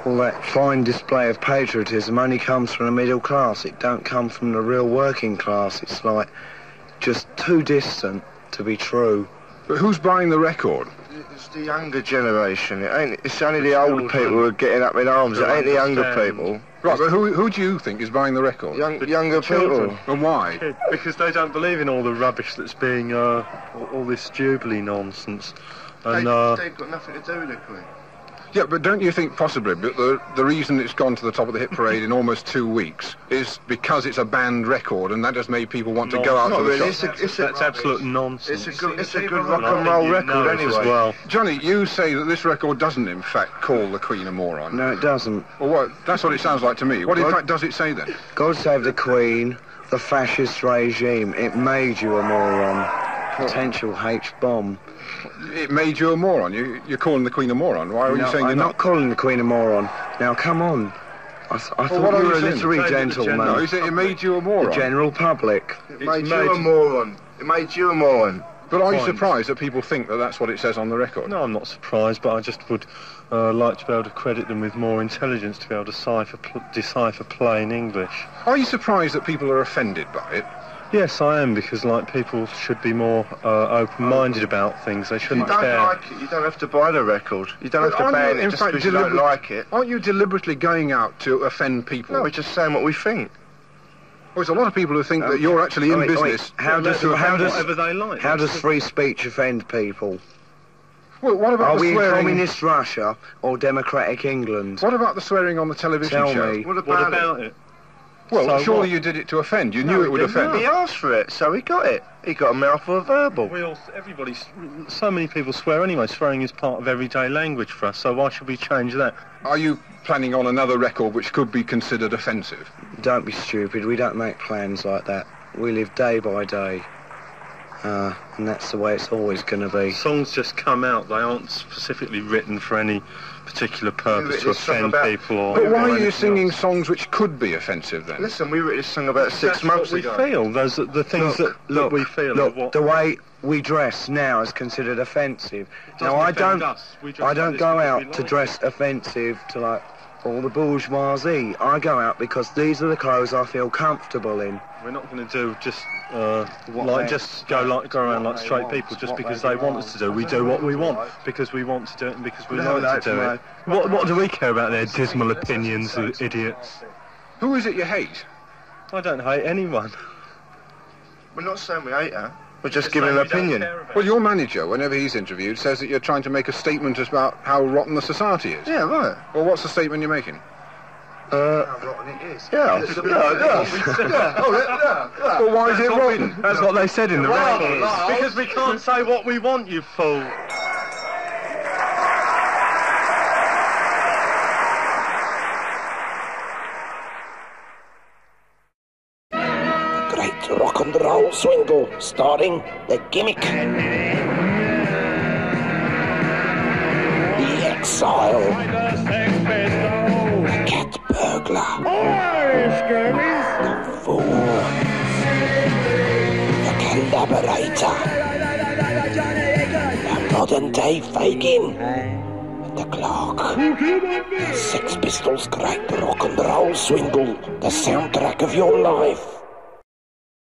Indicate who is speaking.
Speaker 1: All that fine display of patriotism only comes from the middle class. It don't come from the real working class. It's like just too distant to be true.
Speaker 2: But who's buying the record?
Speaker 1: It's the younger generation. It's only the old people who are getting up in arms. It ain't the younger people.
Speaker 2: Right, but who do you think is buying the record?
Speaker 1: Younger people.
Speaker 2: And why?
Speaker 3: Because they don't believe in all the rubbish that's being, all this Jubilee nonsense. And
Speaker 1: they've got nothing to do with it, Queen.
Speaker 2: Yeah, but don't you think possibly that the reason it's gone to the top of the hit parade in almost 2 weeks is because it's a banned record, and that just made people want to go out to the shops?
Speaker 3: That's absolute nonsense.
Speaker 1: It's a good rock and roll record anyway.
Speaker 3: As well.
Speaker 2: Johnny, you say that this record doesn't in fact call the Queen a moron.
Speaker 1: No, it doesn't.
Speaker 2: Well, what? That's what it sounds like to me. What in fact does it say then?
Speaker 1: God save the Queen, the fascist regime. It made you a moron. Potential H-bomb.
Speaker 2: It made you a moron. You're calling the Queen a moron. Why are you saying you're
Speaker 1: not calling the Queen a moron. Now, come on. I thought you were a literary gentleman.
Speaker 2: No, it made you a moron.
Speaker 1: The general public.
Speaker 4: It made you a moron. It made you a moron.
Speaker 2: But are you surprised that people think that that's what it says on the record?
Speaker 3: No, I'm not surprised, but I just would like to be able to credit them with more intelligence to be able to decipher plain English.
Speaker 2: Are you surprised that people are offended by it?
Speaker 3: Yes, I am, because people should be more open-minded about things. They shouldn't care.
Speaker 1: If you don't like it, you don't have to buy the record. You don't have to ban it just because you don't like it.
Speaker 2: Aren't you deliberately going out to offend people?
Speaker 1: No, we're just saying what we think.
Speaker 2: Well, there's a lot of people who think that you're actually in business.
Speaker 3: How does
Speaker 1: free speech offend people?
Speaker 2: Well, what about
Speaker 1: Are
Speaker 2: the
Speaker 1: we
Speaker 2: swearing?
Speaker 1: in communist Russia or democratic England?
Speaker 2: What about the swearing on the television
Speaker 1: Tell
Speaker 2: show?
Speaker 1: me.
Speaker 3: What about it?
Speaker 2: Well,
Speaker 3: So
Speaker 2: surely
Speaker 3: what?
Speaker 2: you did it to offend. You knew it would offend.
Speaker 1: He asked for it, so he got it. He got a mouthful of verbal.
Speaker 3: So many people swear anyway. Swearing is part of everyday language for us, so why should we change that?
Speaker 2: Are you planning on another record which could be considered offensive?
Speaker 1: Don't be stupid. We don't make plans like that. We live day by day. And that's the way it's always going to be.
Speaker 3: Songs just come out. They aren't specifically written for any particular purpose to offend people.
Speaker 2: But why are you singing songs which could be offensive then?
Speaker 1: Listen, we wrote this song about 6 months ago.
Speaker 3: That's what we feel. Those are the things that we feel.
Speaker 1: Look, the way we dress now is considered offensive. Now, I don't go out to dress offensive to, like, all the bourgeoisie. I go out because these are the clothes I feel comfortable in.
Speaker 3: We're not going to do just go around like straight people just because they want us to do. We do what we want because we want to do it and because we like to do it. What do we care about their dismal opinions, idiots?
Speaker 2: Who is it you hate?
Speaker 3: I don't hate anyone.
Speaker 1: We're not saying we hate her. We're just giving an opinion.
Speaker 2: Well, your manager, whenever he's interviewed, says that you're trying to make a statement about how rotten the society is.
Speaker 1: Yeah, right.
Speaker 2: Well, what's the statement you're making?
Speaker 1: How rotten it is.
Speaker 2: Yeah. Well, why is it rotten?
Speaker 3: That's what they said in the record. Because we can't say what we want, you fool.
Speaker 5: Great rock and roll swingle starring the Gimmick, the Exile, the Cat Burglar, the Fool, the Collaborator, the Modern Day Fagin, the Clerk, the Sex Pistols' great rock and roll swingle, the soundtrack of your life.